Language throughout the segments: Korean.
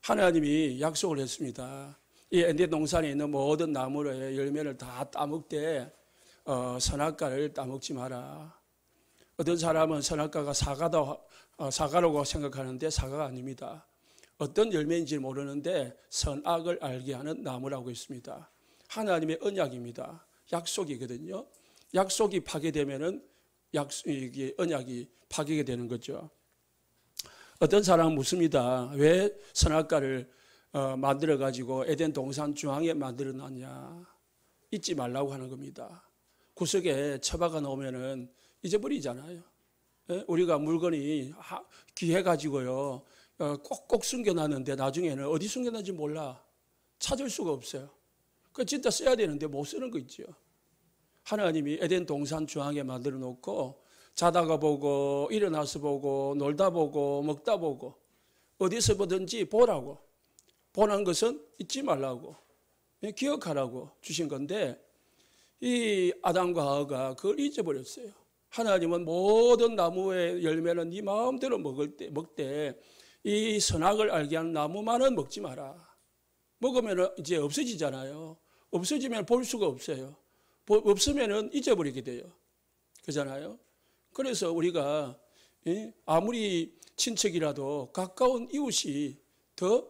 하나님이 약속을 했습니다. 이 에덴 동산에 있는 모든 나무의 열매를 다 따먹되 선악과를 따먹지 마라. 어떤 사람은 선악과가 사과라고 생각하는데 사과가 아닙니다. 어떤 열매인지 모르는데 선악을 알게 하는 나무라고 있습니다. 하나님의 언약입니다. 약속이거든요. 약속이 파괴되면은 언약이 파괴가 되는 거죠. 어떤 사람은 묻습니다. 왜 선악과를 만들어 가지고 에덴 동산 중앙에 만들어 놨냐? 잊지 말라고 하는 겁니다. 구석에 처박아 놓으면은 잊어버리잖아요. 우리가 물건이 귀해 가지고요 꼭꼭 숨겨놨는데 나중에는 어디 숨겨놨는지 몰라. 찾을 수가 없어요. 그 진짜 써야 되는데 못 쓰는 거 있죠. 하나님이 에덴 동산 중앙에 만들어 놓고 자다가 보고 일어나서 보고 놀다 보고 먹다 보고 어디서 보든지 보라고, 보는 것은 잊지 말라고, 기억하라고 주신 건데 이 아담과 하와가 그걸 잊어버렸어요. 하나님은 모든 나무의 열매는 네 마음대로 먹되 이 선악을 알게 하는 나무만은 먹지 마라. 먹으면 이제 없어지잖아요. 없어지면 볼 수가 없어요. 없으면 잊어버리게 돼요. 그렇잖아요. 그래서 우리가 아무리 친척이라도 가까운 이웃이 더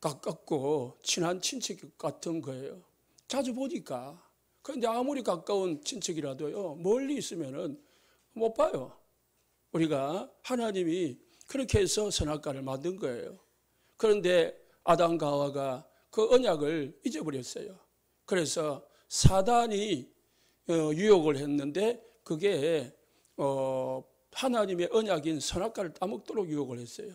가깝고 친한 친척 같은 거예요. 자주 보니까. 그런데 아무리 가까운 친척이라도요 멀리 있으면은 못 봐요. 우리가 하나님이 그렇게 해서 선악과를 만든 거예요. 그런데 아담과 하와가 그 언약을 잊어버렸어요. 그래서 사단이 유혹을 했는데 그게 하나님의 언약인 선악과를 따먹도록 유혹을 했어요.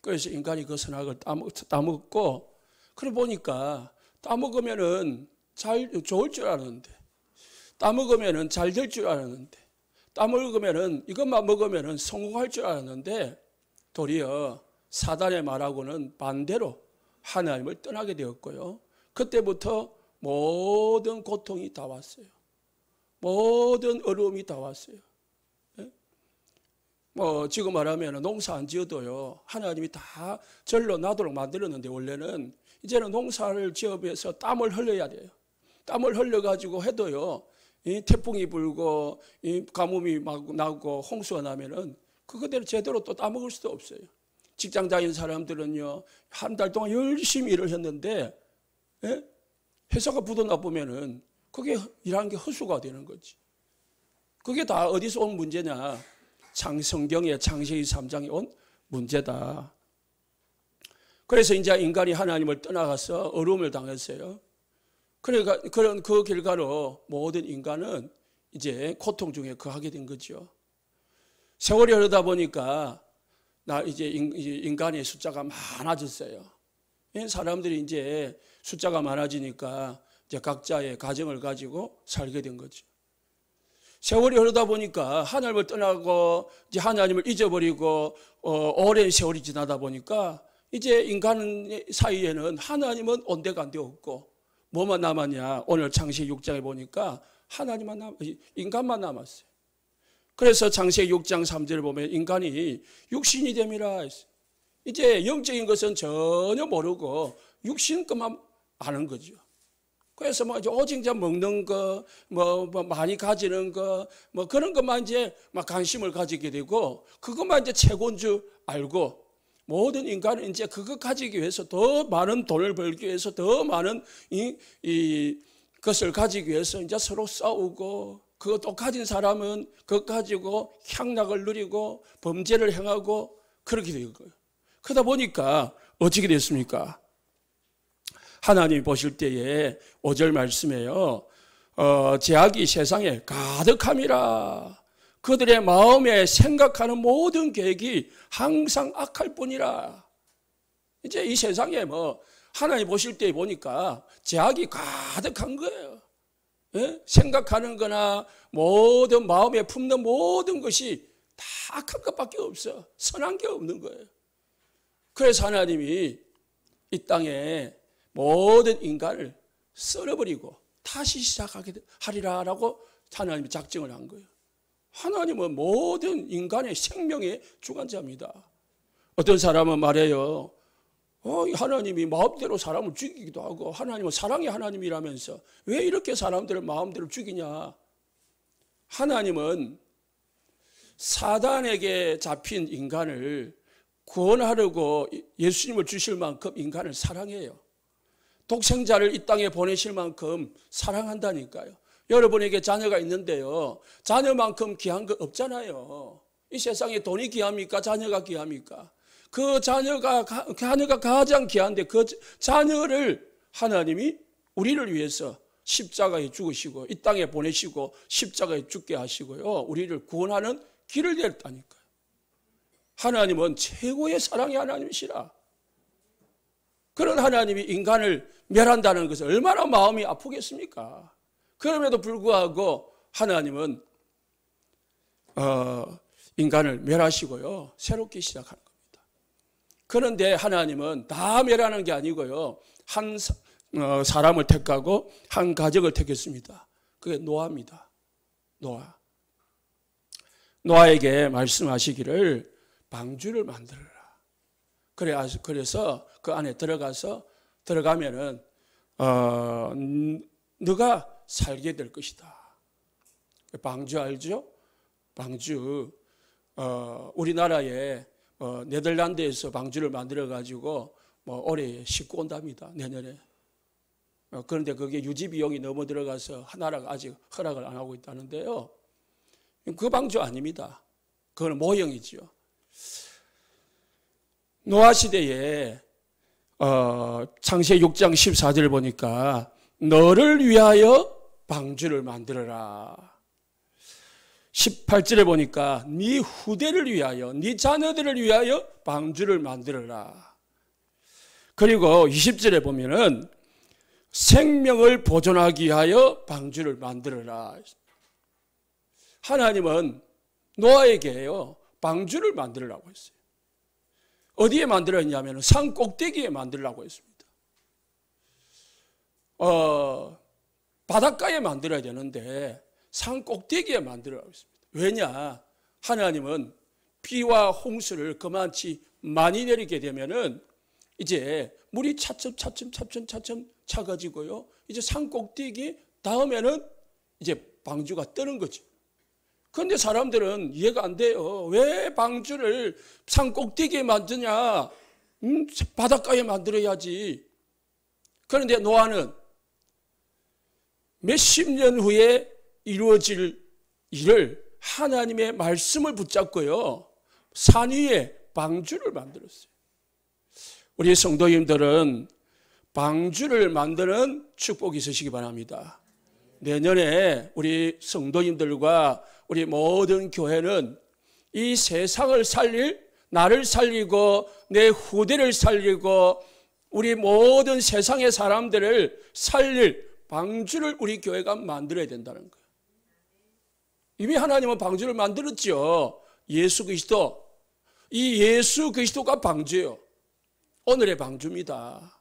그래서 인간이 그 선악을 따먹고 그래 보니까 따먹으면은 좋을 줄 알았는데, 따먹으면은 잘 될 줄 알았는데, 따먹으면은 이것만 먹으면은 성공할 줄 알았는데 도리어 사단의 말하고는 반대로 하나님을 떠나게 되었고요. 그때부터 모든 고통이 다 왔어요. 모든 어려움이 다 왔어요. 지금 말하면 농사 안 지어도요 하나님이 다 절로 나도록 만들었는데 원래는 이제는 농사를 지어서 땀을 흘려야 돼요. 땀을 흘려가지고 해도요 태풍이 불고 가뭄이 막 나고 홍수가 나면은 그거대로 제대로 또 따먹을 수도 없어요. 직장 다니는 사람들은요 한 달 동안 열심히 일을 했는데 회사가 부도 나쁘면은 그게 일하는 게 헛수가 되는 거지. 그게 다 어디서 온 문제냐? 성경의 창세기 3장에 온 문제다. 그래서 이제 인간이 하나님을 떠나가서 어려움을 당했어요. 그러니까 그 결과로 모든 인간은 이제 고통 중에 거하게 된 거죠. 세월이 흐르다 보니까 이제 인간의 숫자가 많아졌어요. 사람들이 이제 숫자가 많아지니까 이제 각자의 가정을 가지고 살게 된 거죠. 세월이 흐르다 보니까 하나님을 떠나고 이제 하나님을 잊어버리고 오랜 세월이 지나다 보니까 이제 인간 사이에는 하나님은 온데간데 없고 뭐만 남았냐? 오늘 창세기 6장에 보니까 인간만 남았어요. 그래서 창세기 6장 3절을 보면 인간이 육신이 됨이라 했어요. 이제 영적인 것은 전혀 모르고 육신 것만 아는 거죠. 그래서 오직 이제 먹는 거, 많이 가지는 거, 그런 것만 이제 관심을 가지게 되고 그것만 이제 최고인 줄 알고 모든 인간은 이제 그거 가지기 위해서 더 많은 돈을 벌기 위해서 더 많은 것을 가지기 위해서 이제 서로 싸우고 그거 또 가진 사람은 그거 가지고 향락을 누리고 범죄를 행하고 그렇게 된 거예요. 그러다 보니까 어떻게 됐습니까? 하나님이 보실 때에 5절 말씀에요. 죄악이 세상에 가득함이라. 그들의 마음에 생각하는 모든 계획이 항상 악할 뿐이라. 이제 이 세상에 하나님 보실 때 보니까 죄악이 가득한 거예요. 생각하는 거나 모든 마음에 품는 모든 것이 다 악한 것밖에 없어. 선한 게 없는 거예요. 그래서 하나님이 이 땅에 모든 인간을 썰어버리고 다시 시작하게 하리라라고 하나님이 작정을 한 거예요. 하나님은 모든 인간의 생명의 주관자입니다. 어떤 사람은 말해요. 하나님이 마음대로 사람을 죽이기도 하고 하나님은 사랑의 하나님이라면서 왜 이렇게 사람들을 마음대로 죽이냐? 하나님은 사단에게 잡힌 인간을 구원하려고 예수님을 주실 만큼 인간을 사랑해요. 독생자를 이 땅에 보내실 만큼 사랑한다니까요. 여러분에게 자녀가 있는데요, 자녀만큼 귀한 거 없잖아요. 이 세상에 돈이 귀합니까? 자녀가 귀합니까? 그 자녀가 가장 귀한데 그 자녀를 하나님이 우리를 위해서 십자가에 죽으시고 이 땅에 보내시고 십자가에 죽게 하시고요, 우리를 구원하는 길을 냈다니까요. 하나님은 최고의 사랑의 하나님이시라. 그런 하나님이 인간을 멸한다는 것은 얼마나 마음이 아프겠습니까? 그럼에도 불구하고 하나님은 인간을 멸하시고요, 새롭게 시작하는 겁니다. 그런데 하나님은 다 멸하는 게 아니고요, 한 사람을 택하고 한 가족을 택했습니다. 그게 노아입니다. 노아에게 말씀하시기를 방주를 만들어라. 그래서 그 안에 들어가면은 너가 살게 될 것이다. 방주 알죠? 방주. 우리나라에 네덜란드에서 방주를 만들어 가지고 올해 싣고 온답니다. 내년에. 그런데 그게 유지 비용이 너무 들어가서 나라가 아직 허락을 안 하고 있다는데요. 그 방주 아닙니다. 그건 모형이죠. 노아 시대에 창세기 6장 14절을 보니까 너를 위하여 방주를 만들어라. 18절에 보니까 네 후대를 위하여, 네 자녀들을 위하여 방주를 만들어라. 그리고 20절에 보면은 생명을 보존하기 위하여 방주를 만들어라. 하나님은 노아에게요, 방주를 만들라고 했어요. 어디에 만들었냐면 산 꼭대기에 만들라고 했습니다. 바닷가에 만들어야 되는데 산 꼭대기에 만들라고 했습니다. 왜냐? 하나님은 비와 홍수를 그만치 많이 내리게 되면은 이제 물이 차츰 차가지고요, 이제 산 꼭대기 다음에는 이제 방주가 뜨는 거죠. 그런데 사람들은 이해가 안 돼요. 왜 방주를 산 꼭대기에 만드냐? 바닷가에 만들어야지. 그런데 노아는 몇십 년 후에 이루어질 일을 하나님의 말씀을 붙잡고요, 산 위에 방주를 만들었어요. 우리 성도님들은 방주를 만드는 축복이 있으시기 바랍니다. 내년에 우리 성도님들과 우리 모든 교회는 이 세상을 살릴, 나를 살리고 내 후대를 살리고 우리 모든 세상의 사람들을 살릴 방주를 우리 교회가 만들어야 된다는 거예요. 이미 하나님은 방주를 만들었죠. 예수 그리스도. 이 예수 그리스도가 방주예요. 오늘의 방주입니다.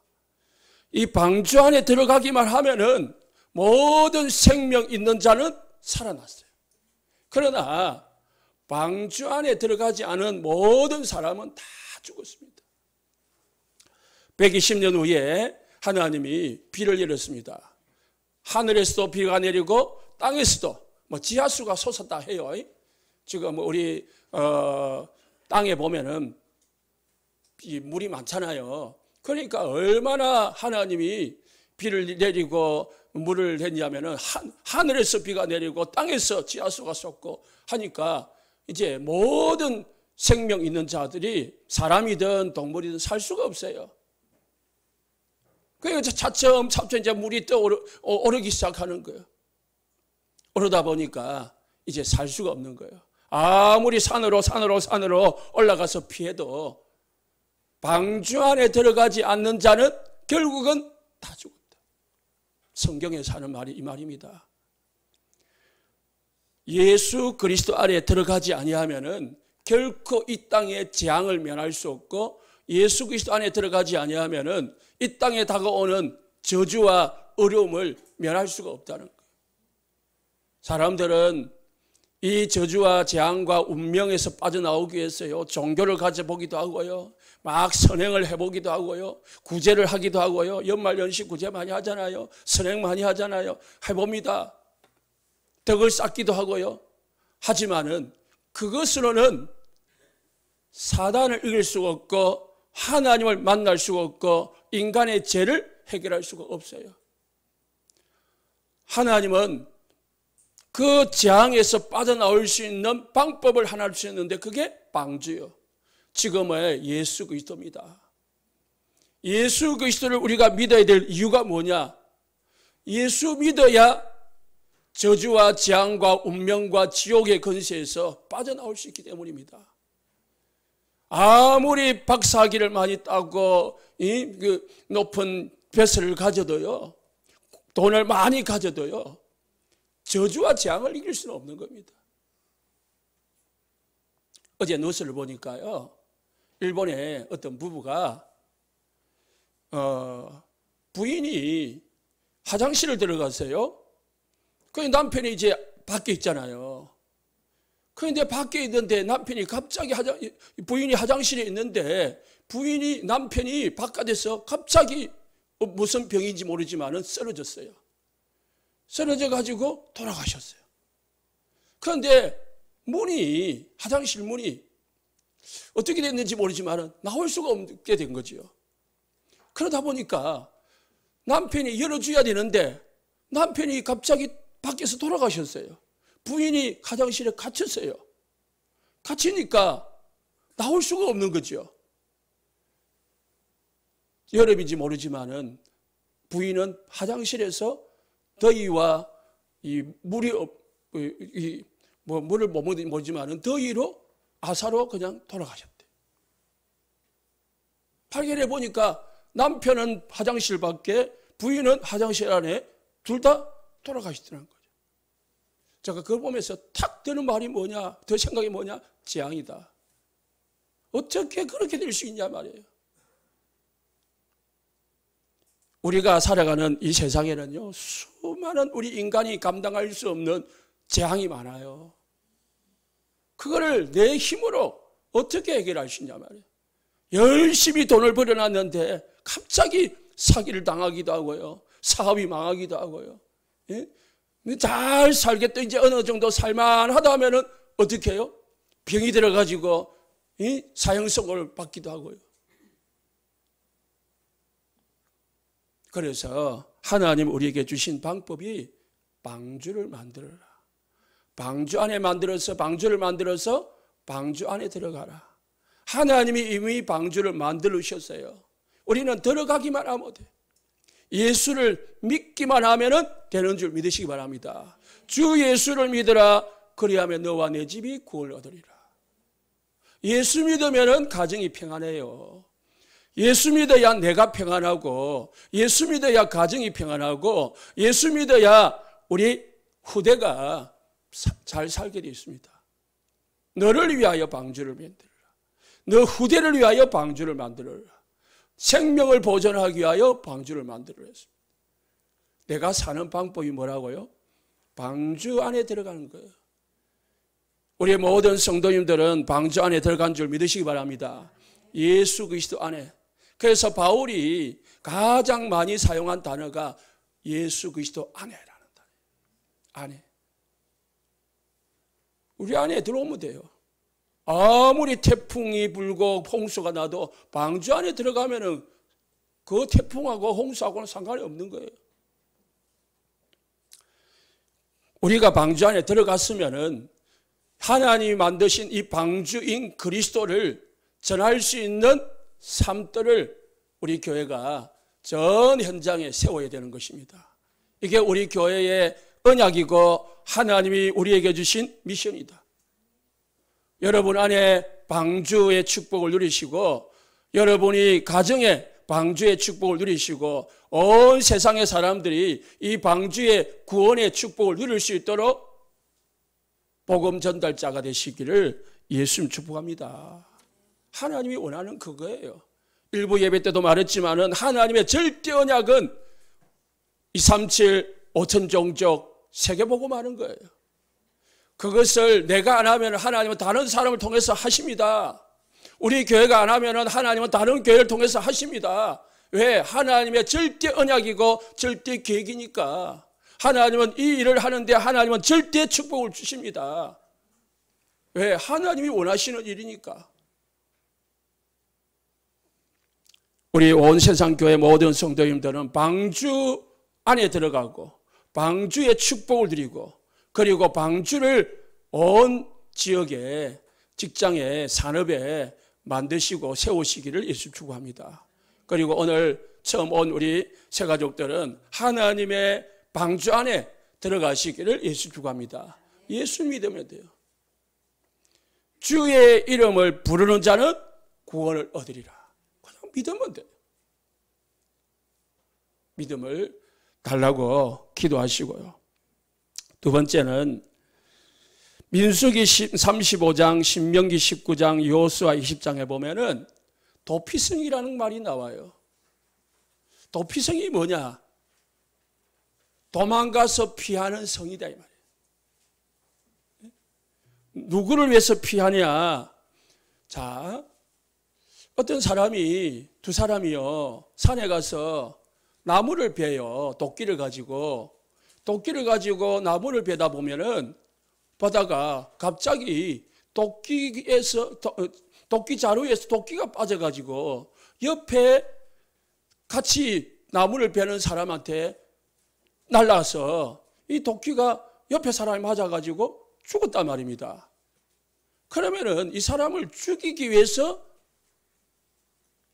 이 방주 안에 들어가기만 하면은 모든 생명 있는 자는 살아났어요. 그러나 방주 안에 들어가지 않은 모든 사람은 다 죽었습니다. 120년 후에 하나님이 비를 내렸습니다. 하늘에서도 비가 내리고 땅에서도 지하수가 솟았다 해요. 지금 우리 땅에 보면은 물이 많잖아요. 그러니까 얼마나 하나님이 비를 내리고 물을 했냐면은 하늘에서 비가 내리고 땅에서 지하수가 솟고 하니까 이제 모든 생명 있는 자들이 사람이든 동물이든 살 수가 없어요. 그러니까 차츰 이제 물이 떠오르기 시작하는 거예요. 오르다 보니까 이제 살 수가 없는 거예요. 아무리 산으로 올라가서 피해도 방주 안에 들어가지 않는 자는 결국은 다 죽었다. 성경에서 하는 말이 이 말입니다. 예수 그리스도 안에 들어가지 아니하면은 결코 이 땅의 재앙을 면할 수 없고, 예수 그리스도 안에 들어가지 아니하면은 이 땅에 다가오는 저주와 어려움을 면할 수가 없다는 거예요. 사람들은 이 저주와 재앙과 운명에서 빠져나오기 위해서요, 종교를 가져보기도 하고요, 막 선행을 해보기도 하고요. 구제를 하기도 하고요. 연말연시 구제 많이 하잖아요. 선행 많이 하잖아요. 해봅니다. 덕을 쌓기도 하고요. 하지만은 그것으로는 사단을 이길 수가 없고 하나님을 만날 수가 없고 인간의 죄를 해결할 수가 없어요. 하나님은 그 재앙에서 빠져나올 수 있는 방법을 하나 주셨는데 그게 방주요. 지금의 예수 그리스도입니다. 예수 그리스도를 우리가 믿어야 될 이유가 뭐냐? 예수 믿어야 저주와 재앙과 운명과 지옥의 권세에서 빠져나올 수 있기 때문입니다. 아무리 박사학위를 많이 따고 그 높은 벼슬을 가져도요, 돈을 많이 가져도요, 저주와 재앙을 이길 수는 없는 겁니다. 어제 뉴스를 보니까요, 일본의 어떤 부부가 부인이 화장실을 들어갔어요. 그 남편이 이제 밖에 있잖아요. 그런데 밖에 있는데 남편이 갑자기 부인이 화장실에 있는데 남편이 바깥에서 갑자기 무슨 병인지 모르지만은 쓰러졌어요. 쓰러져 가지고 돌아가셨어요. 그런데 화장실 문이 어떻게 됐는지 모르지만은 나올 수가 없게 된 거죠. 그러다 보니까 남편이 열어줘야 되는데 남편이 갑자기 밖에서 돌아가셨어요. 부인이 화장실에 갇혔어요. 갇히니까 나올 수가 없는 거죠. 여름인지 모르지만은 부인은 화장실에서 더위와 이 물이 물을 못 먹지만은 더위로 아사로 그냥 돌아가셨대. 발견해 보니까 남편은 화장실 밖에 부인은 화장실 안에 둘 다 돌아가시더라는 거죠. 제가 그걸 보면서 탁 드는 말이 뭐냐, 더 생각이 뭐냐, 재앙이다. 어떻게 그렇게 될 수 있냐 말이에요. 우리가 살아가는 이 세상에는요, 수많은 우리 인간이 감당할 수 없는 재앙이 많아요. 그거를 내 힘으로 어떻게 해결할 수 있냐 말이에요. 열심히 돈을 벌여놨는데 갑자기 사기를 당하기도 하고요. 사업이 망하기도 하고요. 예? 잘 살겠다, 이제 어느 정도 살만하다 하면은 어떻게 해요? 병이 들어가지고 사형선고를 받기도 하고요. 그래서 하나님 우리에게 주신 방법이 방주를 만들어라. 방주 안에 방주를 만들어서 방주 안에 들어가라. 하나님이 이미 방주를 만들으셨어요. 우리는 들어가기만 하면 돼. 예수를 믿기만 하면 되는 줄 믿으시기 바랍니다. 주 예수를 믿으라. 그리하면 너와 내 집이 구원을 얻으리라. 예수 믿으면 가정이 평안해요. 예수 믿어야 내가 평안하고, 예수 믿어야 가정이 평안하고, 예수 믿어야 우리 후대가 잘 살게 되어 있습니다. 너를 위하여 방주를 만들어라. 너 후대를 위하여 방주를 만들어라. 생명을 보존하기 위하여 방주를 만들어라 했습니다. 내가 사는 방법이 뭐라고요? 방주 안에 들어가는 거예요. 우리 모든 성도님들은 방주 안에 들어간 줄 믿으시기 바랍니다. 예수 그리스도 안에. 그래서 바울이 가장 많이 사용한 단어가 예수 그리스도 안에라는 단어예요. 안에. 우리 안에 들어오면 돼요. 아무리 태풍이 불고 홍수가 나도 방주 안에 들어가면은 그 태풍하고 홍수하고는 상관이 없는 거예요. 우리가 방주 안에 들어갔으면은 하나님이 만드신 이 방주인 그리스도를 전할 수 있는 삶들을 우리 교회가 전 현장에 세워야 되는 것입니다. 이게 우리 교회의 언약이고 하나님이 우리에게 주신 미션이다. 여러분 안에 방주의 축복을 누리시고, 여러분이 가정에 방주의 축복을 누리시고, 온 세상의 사람들이 이 방주의 구원의 축복을 누릴 수 있도록 복음 전달자가 되시기를 예수님 축복합니다. 하나님이 원하는 그거예요. 일부 예배 때도 말했지만은 하나님의 절대 언약은 237 5천 종족 세계복음 하는 거예요. 그것을 내가 안 하면 하나님은 다른 사람을 통해서 하십니다. 우리 교회가 안 하면은 하나님은 다른 교회를 통해서 하십니다. 왜? 하나님의 절대 언약이고 절대 계획이니까. 하나님은 이 일을 하는데 하나님은 절대 축복을 주십니다. 왜? 하나님이 원하시는 일이니까. 우리 온 세상 교회 모든 성도님들은 방주 안에 들어가고 방주의 축복을 드리고 그리고 방주를 온 지역에 직장에 산업에 만드시고 세우시기를 예수 축복합니다. 그리고 오늘 처음 온 우리 새가족들은 하나님의 방주 안에 들어가시기를 예수 축복합니다. 예수 믿으면 돼요. 주의 이름을 부르는 자는 구원을 얻으리라. 그냥 믿으면 돼요. 믿음을 달라고 기도하시고요. 두 번째는 민수기 35장, 신명기 19장, 여호수아 20장에 보면은 도피성이라는 말이 나와요. 도피성이 뭐냐? 도망가서 피하는 성이다 이 말이에요. 누구를 위해서 피하냐? 자, 어떤 사람이 두 사람이요 산에 가서 나무를 베요. 도끼를 가지고 나무를 베다 보면은 보다가 갑자기 도끼 자루에서 도끼가 빠져가지고 옆에 같이 나무를 베는 사람한테 날라서 이 도끼가 옆에 사람이 맞아가지고 죽었단 말입니다. 그러면은 이 사람을 죽이기 위해서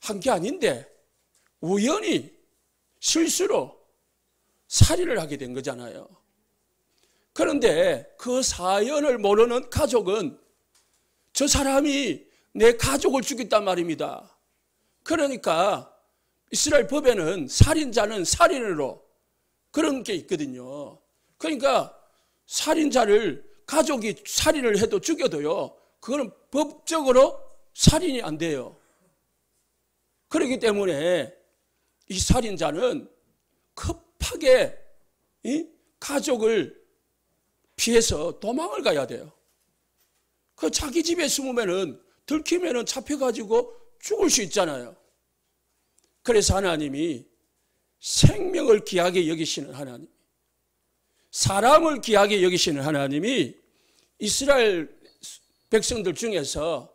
한 게 아닌데 우연히 실수로 살인을 하게 된 거잖아요. 그런데 그 사연을 모르는 가족은 저 사람이 내 가족을 죽였단 말입니다. 그러니까 이스라엘 법에는 살인자는 살인으로 그런 게 있거든요. 그러니까 살인자를 가족이 살인을 해도 죽여도요, 그거는 법적으로 살인이 안 돼요. 그렇기 때문에 이 살인자는 급하게 이 가족을 피해서 도망을 가야 돼요. 그 자기 집에 숨으면은 들키면은 잡혀가지고 죽을 수 있잖아요. 그래서 하나님이 생명을 귀하게 여기시는 하나님, 사람을 귀하게 여기시는 하나님이 이스라엘 백성들 중에서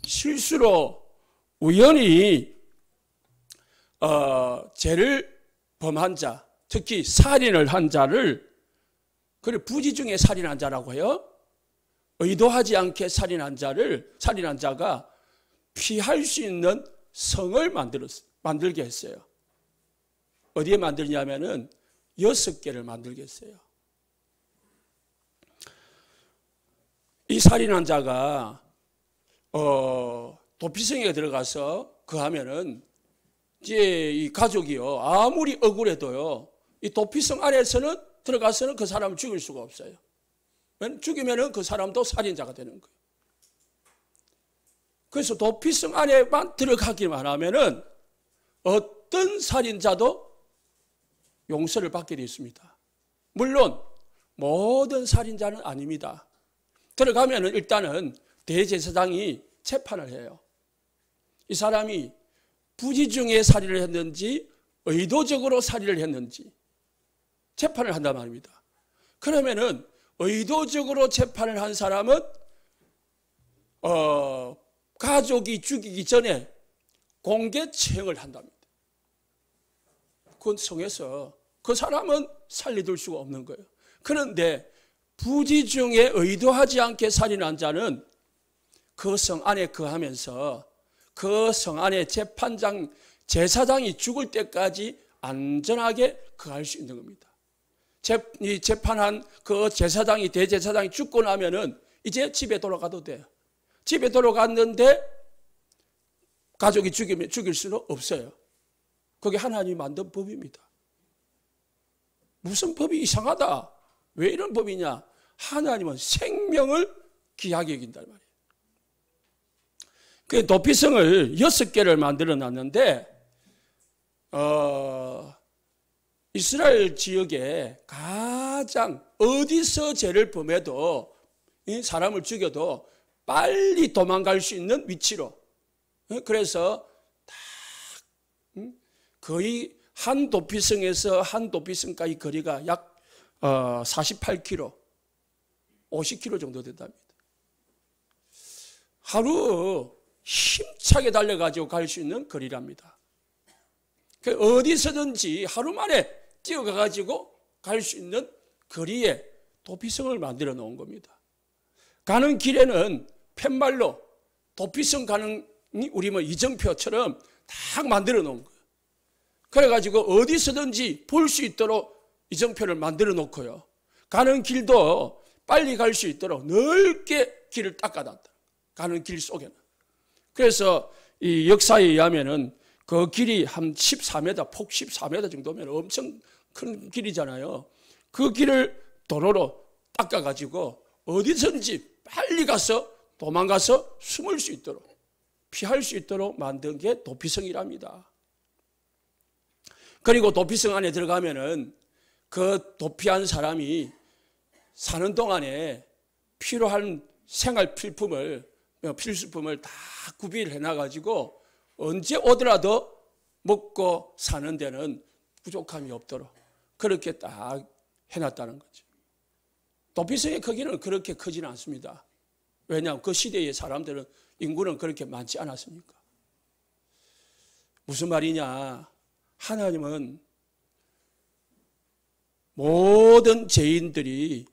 실수로 우연히 죄를 범한 자, 특히 살인을 한 자를, 그래 부지 중에 살인한 자라고 해요. 의도하지 않게 살인한 자가 피할 수 있는 성을 만들게 했어요. 어디에 만들냐면은 6개를 만들게 했어요. 이 살인한 자가 도피성에 들어가서 거하면은 이제 이 가족이요 아무리 억울해도요 이 도피성 안에서는 들어가서는 그 사람을 죽일 수가 없어요. 죽이면은 그 사람도 살인자가 되는 거예요. 그래서 도피성 안에만 들어가기만 하면은 어떤 살인자도 용서를 받게 되어 있습니다. 물론 모든 살인자는 아닙니다. 들어가면은 일단은 대제사장이 재판을 해요. 이 사람이 부지중에 살인을 했는지 의도적으로 살인을 했는지 재판을 한단 말입니다. 그러면은 의도적으로 재판을 한 사람은 가족이 죽이기 전에 공개 처형을 한답니다. 그 성에서 그 사람은 살려둘 수가 없는 거예요. 그런데 부지중에 의도하지 않게 살인한 자는 그 성 안에 거하면서 그 성 안에 제사장이 죽을 때까지 안전하게 거할 수 있는 겁니다. 이 재판한 그 대제사장이 죽고 나면은 이제 집에 돌아가도 돼요. 집에 돌아갔는데 가족이 죽일 수는 없어요. 그게 하나님이 만든 법입니다. 무슨 법이 이상하다. 왜 이런 법이냐? 하나님은 생명을 귀하게 여긴단 말이에요. 그 도피성을 6개를 만들어 놨는데 이스라엘 지역에 가장 어디서 죄를 범해도 사람을 죽여도 빨리 도망갈 수 있는 위치로 그래서 다 거의 한 도피성에서 한 도피성까지 거리가 약 48km, 50km 정도 된답니다. 하루 힘차게 달려가지고 갈 수 있는 거리랍니다. 어디서든지 하루 만에 뛰어가가지고 갈 수 있는 거리에 도피성을 만들어 놓은 겁니다. 가는 길에는 팻말로 도피성 가는 우리 이정표처럼 딱 만들어 놓은 거예요. 그래가지고 어디서든지 볼 수 있도록 이정표를 만들어 놓고요. 가는 길도 빨리 갈 수 있도록 넓게 길을 닦아놨다. 가는 길 속에는. 그래서 이 역사에 의하면은 그 길이 한 14m, 폭 14m 정도면 엄청 큰 길이잖아요. 그 길을 도로로 닦아가지고 어디든지 빨리 가서 도망가서 숨을 수 있도록, 피할 수 있도록 만든 게 도피성이랍니다. 그리고 도피성 안에 들어가면은 그 도피한 사람이 사는 동안에 필요한 생활 필수품을 다 구비를 해놔가지고 언제 오더라도 먹고 사는 데는 부족함이 없도록 그렇게 딱 해놨다는 거죠. 도피성의 크기는 그렇게 크지는 않습니다. 왜냐하면 그 시대의 사람들은 인구는 그렇게 많지 않았으니까. 무슨 말이냐? 하나님은 모든 죄인들이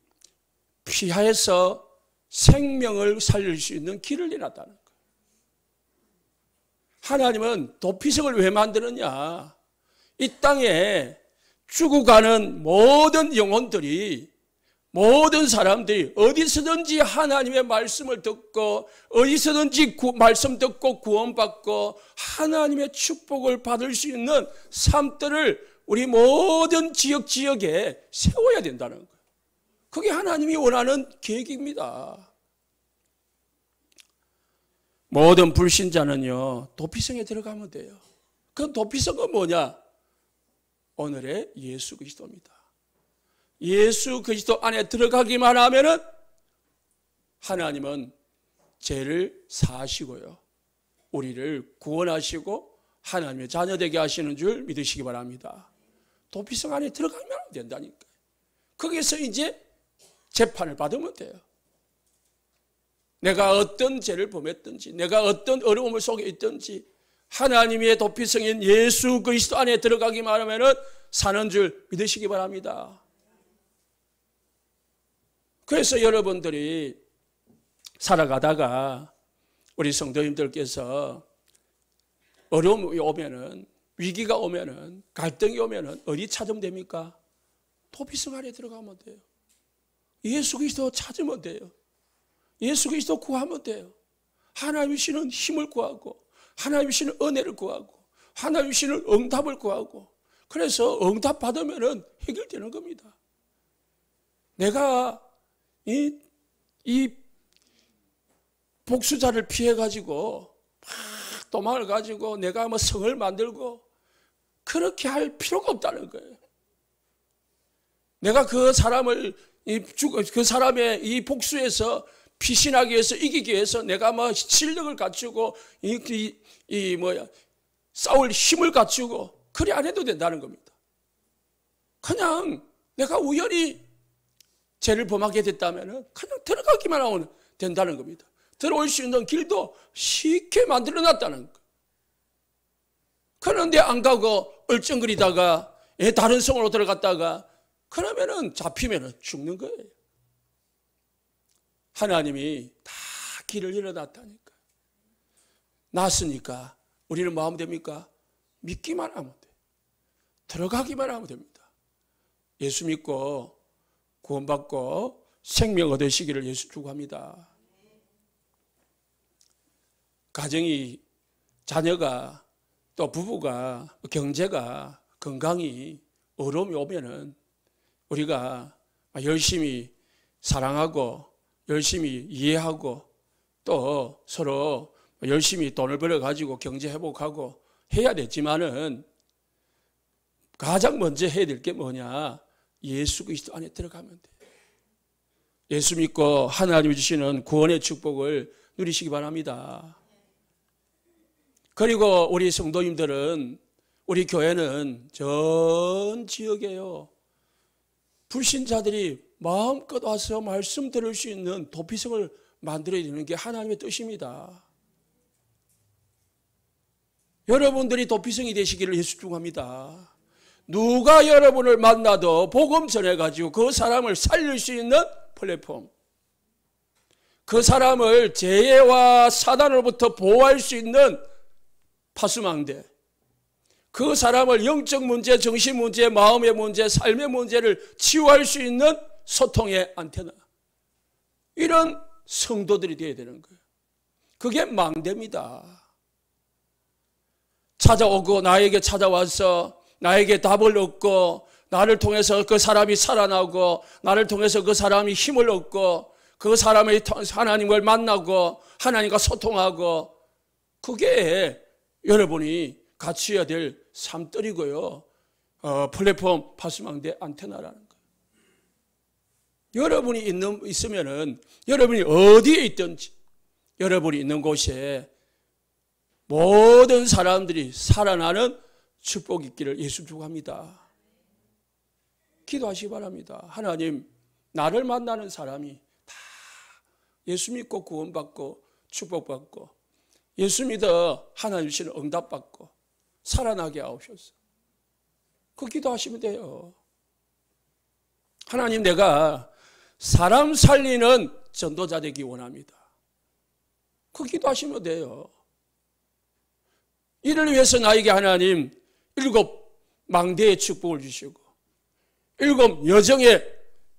피해서 생명을 살릴 수 있는 길을 내놨다는 거예요. 하나님은 도피성을 왜 만드느냐? 이 땅에 죽어가는 모든 영혼들이, 모든 사람들이 어디서든지 하나님의 말씀을 듣고 어디서든지 말씀 듣고 구원받고 하나님의 축복을 받을 수 있는 삶들을 우리 모든 지역에 세워야 된다는 거예요. 그게 하나님이 원하는 계획입니다. 모든 불신자는요, 도피성에 들어가면 돼요. 그 도피성은 뭐냐? 오늘의 예수 그리스도입니다. 예수 그리스도 안에 들어가기만 하면은 하나님은 죄를 사하시고요, 우리를 구원하시고 하나님의 자녀되게 하시는 줄 믿으시기 바랍니다. 도피성 안에 들어가면 된다니까요. 거기서 이제 재판을 받으면 돼요. 내가 어떤 죄를 범했든지, 내가 어떤 어려움을 속에 있든지 하나님의 도피성인 예수 그리스도 안에 들어가기만 하면은 사는 줄 믿으시기 바랍니다. 그래서 여러분들이 살아가다가 우리 성도님들께서 어려움이 오면은, 위기가 오면은, 갈등이 오면은 어디 찾으면 됩니까? 도피성 안에 들어가면 돼요. 예수 그리스도 찾으면 돼요. 예수 그리스도 구하면 돼요. 하나님 주시는 힘을 구하고, 하나님 주시는 은혜를 구하고, 하나님 주시는 응답을 구하고, 그래서 응답 받으면은 해결되는 겁니다. 내가 이 복수자를 피해가지고 막 도망을 가지고 내가 뭐 성을 만들고 그렇게 할 필요가 없다는 거예요. 내가 그 사람을 그 사람의 이 복수에서 피신하기 위해서, 이기기 위해서 내가 뭐 실력을 갖추고 싸울 힘을 갖추고 그리 안 해도 된다는 겁니다. 그냥 내가 우연히 죄를 범하게 됐다면 그냥 들어가기만 하면 된다는 겁니다. 들어올 수 있는 길도 쉽게 만들어 놨다는 거. 그런데 안 가고 얼쩡거리다가 다른 성으로 들어갔다가 그러면은 잡히면은 죽는 거예요. 하나님이 다 길을 열어놨다니까. 났으니까 우리는 뭐 하면 됩니까? 믿기만 하면 돼. 들어가기만 하면 됩니다. 예수 믿고 구원받고 생명 얻으시기를 예수 축원합니다. 가정이, 자녀가, 또 부부가, 경제가, 건강이 어려움이 오면은 우리가 열심히 사랑하고 열심히 이해하고 또 서로 열심히 돈을 벌어가지고 경제 회복하고 해야 되지만은 가장 먼저 해야 될 게 뭐냐? 예수 그리스도 안에 들어가면 돼요. 예수 믿고 하나님이 주시는 구원의 축복을 누리시기 바랍니다. 그리고 우리 성도님들은, 우리 교회는 전 지역에요, 불신자들이 마음껏 와서 말씀 들을 수 있는 도피성을 만들어야 되는 게 하나님의 뜻입니다. 여러분들이 도피성이 되시기를 예수 축원합니다. 누가 여러분을 만나도 복음 전해가지고 그 사람을 살릴 수 있는 플랫폼, 그 사람을 재해와 사단으로부터 보호할 수 있는 파수망대, 그 사람을 영적 문제, 정신 문제, 마음의 문제, 삶의 문제를 치유할 수 있는 소통의 안테나, 이런 성도들이 되어야 되는 거예요. 그게 망대입니다. 찾아오고 나에게 찾아와서 나에게 답을 얻고, 나를 통해서 그 사람이 살아나고, 나를 통해서 그 사람이 힘을 얻고, 그 사람이 하나님을 만나고 하나님과 소통하고, 그게 여러분이 갖춰야 될 삶들이고요, 플랫폼 파수망대 안테나라는 거예요. 여러분이 있으면은, 여러분이 어디에 있든지 여러분이 있는 곳에 모든 사람들이 살아나는 축복이 있기를 예수 축복합니다. 기도하시기 바랍니다. 하나님, 나를 만나는 사람이 다 예수 믿고 구원받고 축복받고, 예수 믿어 하나님 주시는 응답받고 살아나게 하옵소서. 그 기도하시면 돼요. 하나님, 내가 사람 살리는 전도자 되기 원합니다. 그 기도하시면 돼요. 이를 위해서 나에게 하나님 7 망대의 축복을 주시고, 7 여정의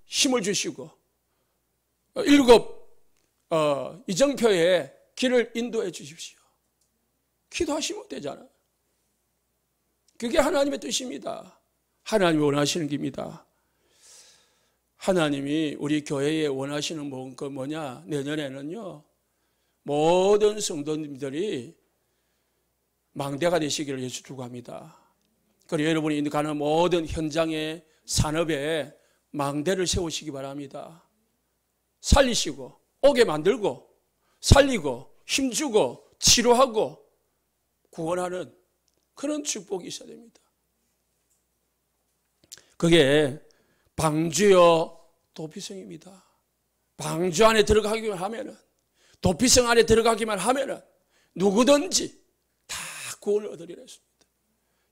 힘을 주시고, 7 이정표의 길을 인도해 주십시오. 기도하시면 되잖아요. 그게 하나님의 뜻입니다. 하나님이 원하시는 길입니다. 하나님이 우리 교회에 원하시는 그 뭐냐, 내년에는요, 모든 성도님들이 망대가 되시기를 예수 축복합니다. 그리고 여러분이 가는 모든 현장에, 산업에 망대를 세우시기 바랍니다. 살리시고 오게 만들고 살리고 힘주고 치료하고 구원하는 그런 축복이 있어야 됩니다. 그게 방주여 도피성입니다. 방주 안에 들어가기만 하면은, 도피성 안에 들어가기만 하면은 누구든지 다 구원을 얻으리라 했습니다.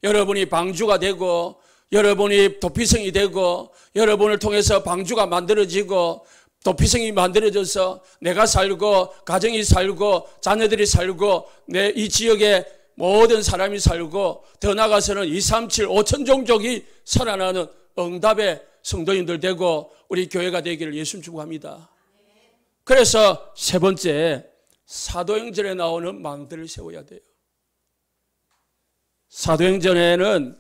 여러분이 방주가 되고, 여러분이 도피성이 되고, 여러분을 통해서 방주가 만들어지고 도피성이 만들어져서 내가 살고 가정이 살고 자녀들이 살고 내 이 지역에 모든 사람이 살고, 더 나아가서는 237 5천 종족이 살아나는 응답의 성도님들 되고 우리 교회가 되기를 예수 축복합니다. 그래서 세 번째, 사도행전에 나오는 망대를 세워야 돼요. 사도행전에는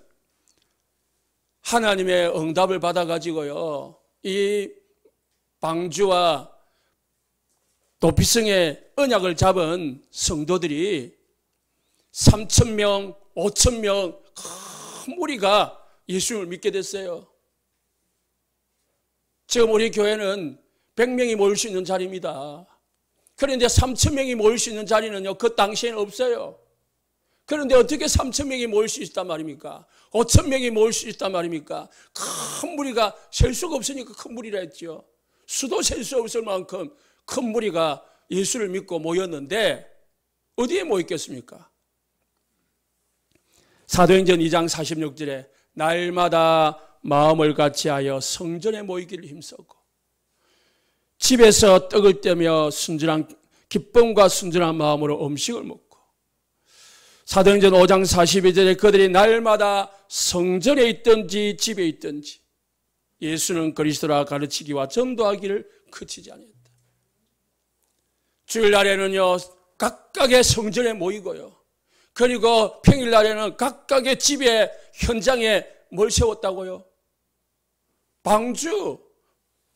하나님의 응답을 받아가지고요, 이 방주와 도피성의 언약을 잡은 성도들이 3,000명, 5,000명 큰 무리가 예수님을 믿게 됐어요. 지금 우리 교회는 100명이 모일 수 있는 자리입니다. 그런데 3,000명이 모일 수 있는 자리는요, 그 당시에는 없어요. 그런데 어떻게 3,000명이 모일 수 있단 말입니까? 5,000명이 모일 수 있단 말입니까? 큰 무리가 셀 수가 없으니까 큰 무리라 했죠. 수도 셀 수 없을 만큼 큰 무리가 예수를 믿고 모였는데 어디에 모였겠습니까? 사도행전 2장 46절에 날마다 마음을 같이하여 성전에 모이기를 힘쓰고 집에서 떡을 떼며 순전한 기쁨과 순전한 마음으로 음식을 먹고, 사도행전 5장 42절에 그들이 날마다 성전에 있든지 집에 있든지 예수는 그리스도라 가르치기와 전도하기를 그치지 아니했다. 주일날에는요, 각각의 성전에 모이고요, 그리고 평일날에는 각각의 집에, 현장에 뭘 세웠다고요? 방주,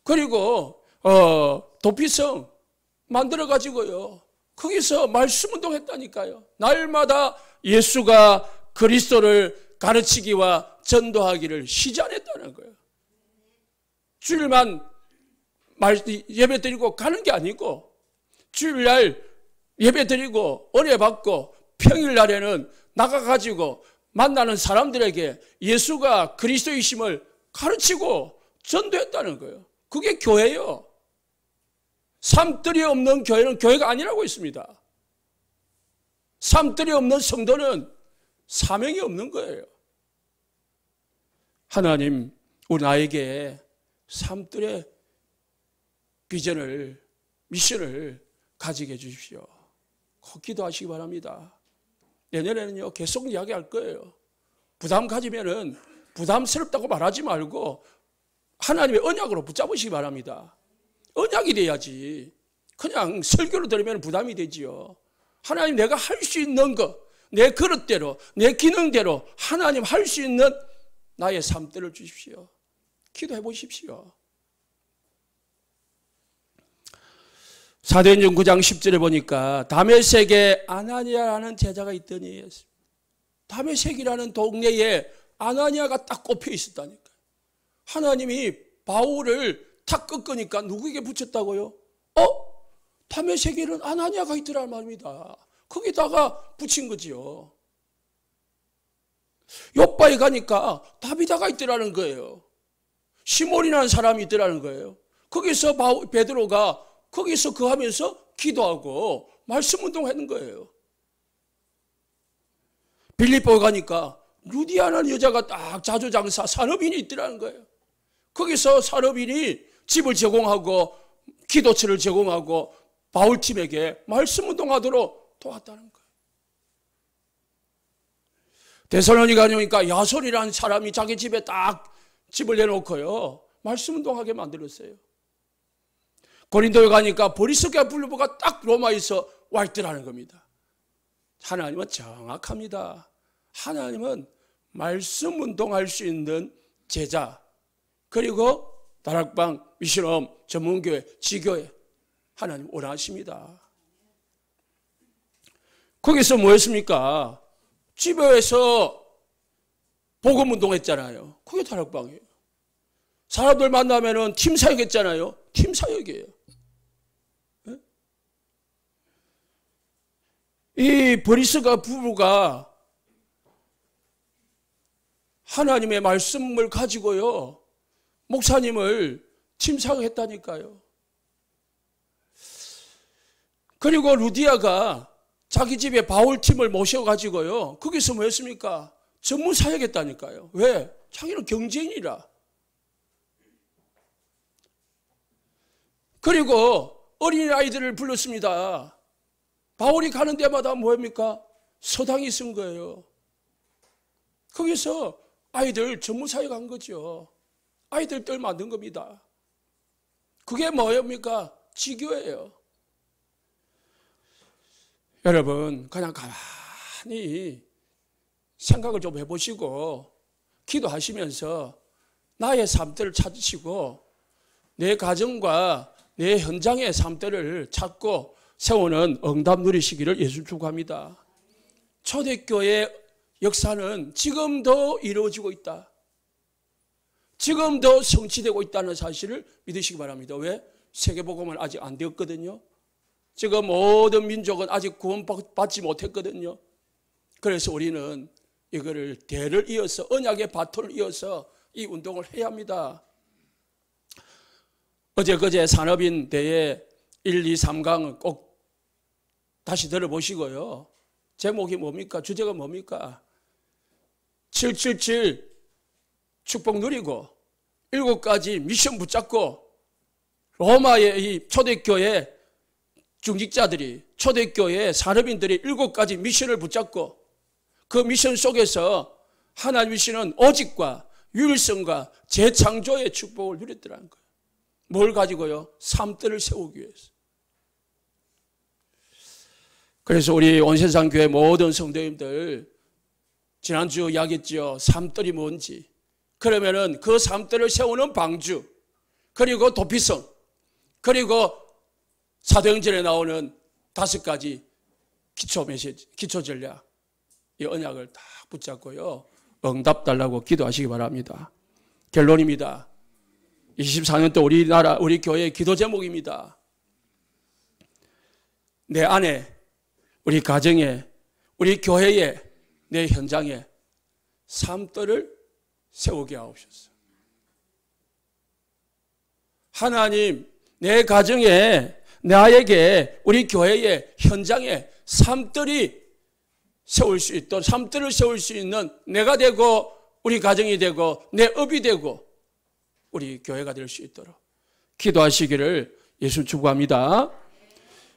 그리고 도피성 만들어가지고요, 거기서 말씀 운동했다니까요. 날마다 예수가 그리스도를 가르치기와 전도하기를 쉬지 않았다는 거예요. 주일만 예배 드리고 가는 게 아니고, 주일날 예배 드리고 은혜 받고 평일날에는 나가가지고 만나는 사람들에게 예수가 그리스도이심을 가르치고 전도했다는 거예요. 그게 교회예요. 삶들이 없는 교회는 교회가 아니라고 했습니다. 삶들이 없는 성도는 사명이 없는 거예요. 하나님, 우리 나에게 삶들의 비전을, 미션을 가지게 해주십시오. 꼭 기도하시기 바랍니다. 내년에는요, 계속 이야기할 거예요. 부담 가지면은 부담스럽다고 말하지 말고 하나님의 언약으로 붙잡으시기 바랍니다. 언약이 돼야지. 그냥 설교로 들으면 부담이 되지요. 하나님, 내가 할 수 있는 것, 내 그릇대로, 내 기능대로 하나님 할 수 있는 나의 삶들을 주십시오. 기도해 보십시오. 사도행전 9장 10절에 보니까 다메섹에 아나니아라는 제자가 있더니, 다메섹이라는 동네에 아나니아가 딱 꼽혀 있었다니까요. 하나님이 바울을 탁 꺾으니까 누구에게 붙였다고요? 다메섹에는 아나니아가 있더란 말입니다. 거기다가 붙인 거지요. 요바에 가니까 다비다가 있더라는 거예요. 시몬이라는 사람이 있더라는 거예요. 거기서 베드로가 거기서 하면서 기도하고 말씀 운동하는 거예요. 빌립보에 가니까 루디아라는 여자가 딱 자조장사 산업인이 있더라는 거예요. 거기서 산업인이 집을 제공하고 기도처를 제공하고 바울팀에게 말씀 운동하도록 도왔다는 거예요. 데살로니가 가니까 야손이라는 사람이 자기 집에 딱 집을 내놓고요, 말씀 운동하게 만들었어요. 고린도에 가니까 보리스가 불르보가 딱 로마에서 와 있더라는 겁니다. 하나님은 정확합니다. 하나님은 말씀 운동할 수 있는 제자, 그리고 다락방, 미션홈, 전문교회, 지교회 하나님 원하십니다. 거기서 뭐 했습니까? 집에서 복음 운동했잖아요. 그게 다락방이에요. 사람들 만나면은 팀 사역했잖아요. 팀 사역이에요. 이 보리스가 부부가 하나님의 말씀을 가지고요, 목사님을 팀 사역했다니까요. 그리고 루디아가 자기 집에 바울팀을 모셔가지고요, 거기서 뭐 했습니까? 전문 사역했다니까요. 왜? 자기는 경제인이라. 그리고 어린아이들을 불렀습니다. 바울이 가는 데마다 뭐합니까? 서당이 쓴 거예요. 거기서 아이들 전문 사역한 거죠. 아이들 뜰 만든 겁니다. 그게 뭐입니까? 지교예요. 여러분, 그냥 가만히 생각을 좀 해보시고 기도하시면서 나의 삶들을 찾으시고 내 가정과 내 현장의 삶들을 찾고 세우는 응답 누리시기를 예수 축복합니다. 초대교회 역사는 지금도 이루어지고 있다. 지금도 성취되고 있다는 사실을 믿으시기 바랍니다. 왜? 세계복음은 아직 안 되었거든요. 지금 모든 민족은 아직 구원받지 못했거든요. 그래서 우리는 이거를 대를 이어서, 언약의 바톤을 이어서 이 운동을 해야 합니다. 어제 산업인 대회 1, 2, 3강 꼭 다시 들어보시고요. 제목이 뭡니까? 주제가 뭡니까? 777 축복 누리고 7가지 미션 붙잡고 로마의 이 초대교회 중직자들이, 초대교회 산업인들이 7가지 미션을 붙잡고 그 미션 속에서 하나님 주시는 오직과 유일성과 재창조의 축복을 누렸더라는 거예요. 뭘 가지고요? 삶들을 세우기 위해서. 그래서 우리 온세상 교회 모든 성도님들, 지난주 이야기했죠. 삶들이 뭔지. 그러면은 그 삶들을 세우는 방주, 그리고 도피성, 그리고 사도행전에 나오는 5가지 기초 메시지, 기초 전략, 이 언약을 다 붙잡고요, 응답 달라고 기도하시기 바랍니다. 결론입니다. 24년 또 우리나라, 우리 교회의 기도 제목입니다. 내 안에, 우리 가정에, 우리 교회에, 내 현장에 삶들을 세우게 하옵소서. 하나님, 내 가정에, 나에게, 우리 교회의 현장에 삶들이 세울 수 있도록, 삶들을 세울 수 있는 내가 되고 우리 가정이 되고 내 업이 되고 우리 교회가 될 수 있도록 기도하시기를 예수 축복합니다.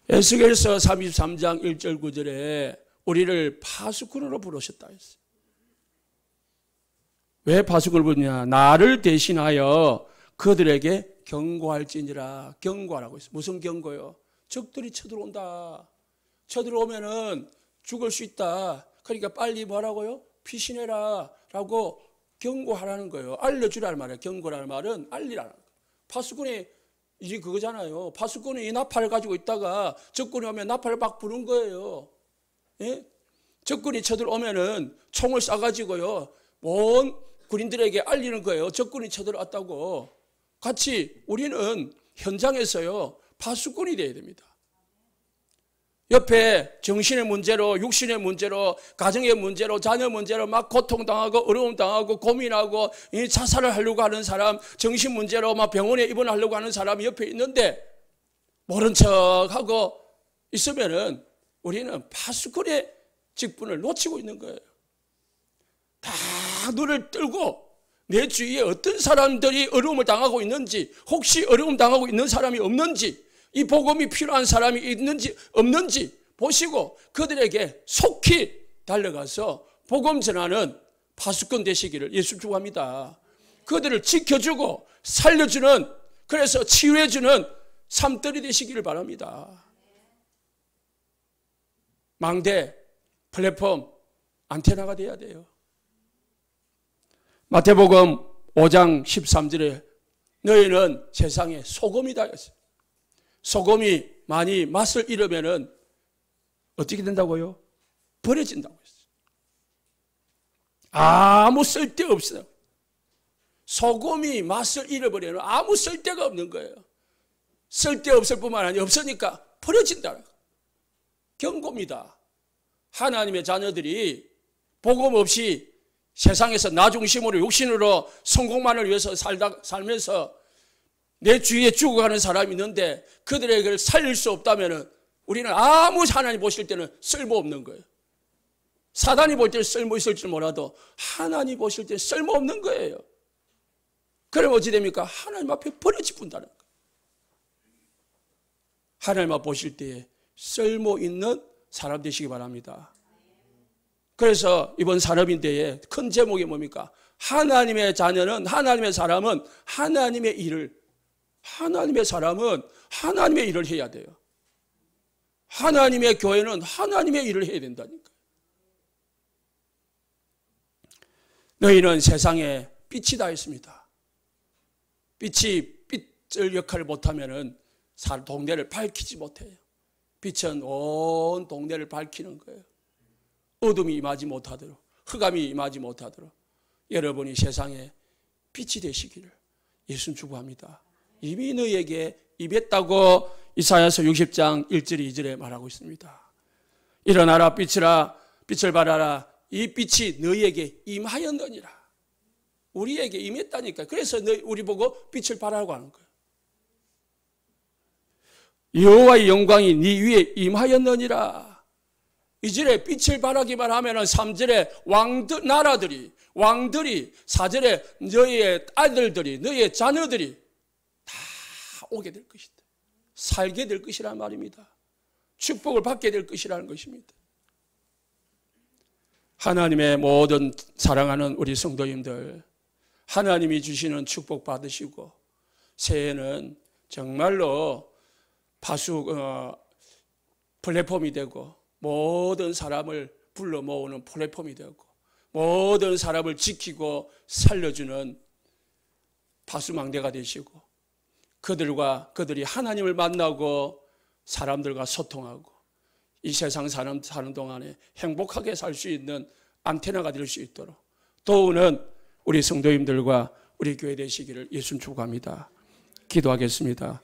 에스겔서 33장 1절 9절에 우리를 파수꾼으로 부르셨다 했어요. 왜 파수꾼을 부르냐? 나를 대신하여 그들에게 경고할지니라. 경고하라고 했어요. 무슨 경고요? 적들이 쳐들어온다. 쳐들어오면은 죽을 수 있다. 그러니까 빨리 뭐라고요? 피신해라 라고 경고하라는 거예요. 알려주라는 말이에요. 경고라는 말은 알리라는 거예요. 파수꾼이 이제 그거잖아요. 파수꾼이 이 나팔을 가지고 있다가 적군이 오면 나팔을 막 부는 거예요. 예? 적군이 쳐들어오면은 총을 쏴가지고요. 온 군인들에게 알리는 거예요. 적군이 쳐들어왔다고. 같이 우리는 현장에서요. 파수꾼이 되어야 됩니다. 옆에 정신의 문제로, 육신의 문제로, 가정의 문제로, 자녀 문제로 막 고통당하고 어려움 당하고 고민하고 자살을 하려고 하는 사람, 정신 문제로 막 병원에 입원하려고 하는 사람이 옆에 있는데 모른 척하고 있으면은 우리는 파수꾼의 직분을 놓치고 있는 거예요. 다 눈을 뜨고 내 주위에 어떤 사람들이 어려움을 당하고 있는지, 혹시 어려움 당하고 있는 사람이 없는지, 이 복음이 필요한 사람이 있는지 없는지 보시고 그들에게 속히 달려가서 복음 전하는 파수꾼 되시기를 예수 축복합니다. 그들을 지켜주고 살려주는, 그래서 치유해주는 삶들이 되시기를 바랍니다. 망대, 플랫폼, 안테나가 돼야 돼요. 마태복음 5장 13절에 너희는 세상의 소금이다 했어요. 소금이 많이 맛을 잃으면은 어떻게 된다고요? 버려진다고 했어요. 아무 쓸데 없어요. 소금이 맛을 잃어버리면 아무 쓸데가 없는 거예요. 쓸데없을 뿐만 아니라 없으니까 버려진다. 경고입니다. 하나님의 자녀들이 복음 없이 세상에서 나 중심으로 육신으로 성공만을 위해서 살면서 내 주위에 죽어가는 사람이 있는데 그들에게 살릴 수 없다면 우리는 아무 하나님 보실 때는 쓸모없는 거예요. 사단이 볼 때는 쓸모 있을지 몰라도 하나님 보실 때는 쓸모없는 거예요. 그럼 어찌 됩니까? 하나님 앞에 버려지분다는 거예요. 하나님 앞에 보실 때에 쓸모 있는 사람 되시기 바랍니다. 그래서 이번 산업인대의 큰 제목이 뭡니까? 하나님의 자녀는, 하나님의 사람은 하나님의 일을, 하나님의 사람은 하나님의 일을 해야 돼요. 하나님의 교회는 하나님의 일을 해야 된다니까. 너희는 세상에 빛이다 했습니다. 빛이 빛을 역할을 못하면은 동네를 밝히지 못해요. 빛은 온 동네를 밝히는 거예요. 어둠이 임하지 못하도록, 흑암이 임하지 못하도록 여러분이 세상에 빛이 되시기를 예수님 축복합니다. 이미 너희에게 임했다고 이사야서 60장 1절 2절에 말하고 있습니다. 일어나라 빛이라, 빛을 발하라. 이 빛이 너희에게 임하였느니라. 우리에게 임했다니까. 그래서 우리 보고 빛을 발하라고 하는 거예요. 여호와의 영광이 네 위에 임하였느니라. 2절에 빛을 발하기만 하면 3절에 왕들이 4절에 너희의 아들들이, 너희의 자녀들이 다 오게 될 것이다. 살게 될 것이란 말입니다. 축복을 받게 될 것이라는 것입니다. 하나님의 모든 사랑하는 우리 성도님들, 하나님이 주시는 축복 받으시고 새해는 정말로 플랫폼이 되고 모든 사람을 불러 모으는 플랫폼이 되고 모든 사람을 지키고 살려주는 파수망대가 되시고 그들이 하나님을 만나고 사람들과 소통하고 이 세상 사는 동안에 행복하게 살 수 있는 안테나가 될 수 있도록 도우는 우리 성도님들과 우리 교회 되시기를 예수님 축복합니다. 기도하겠습니다.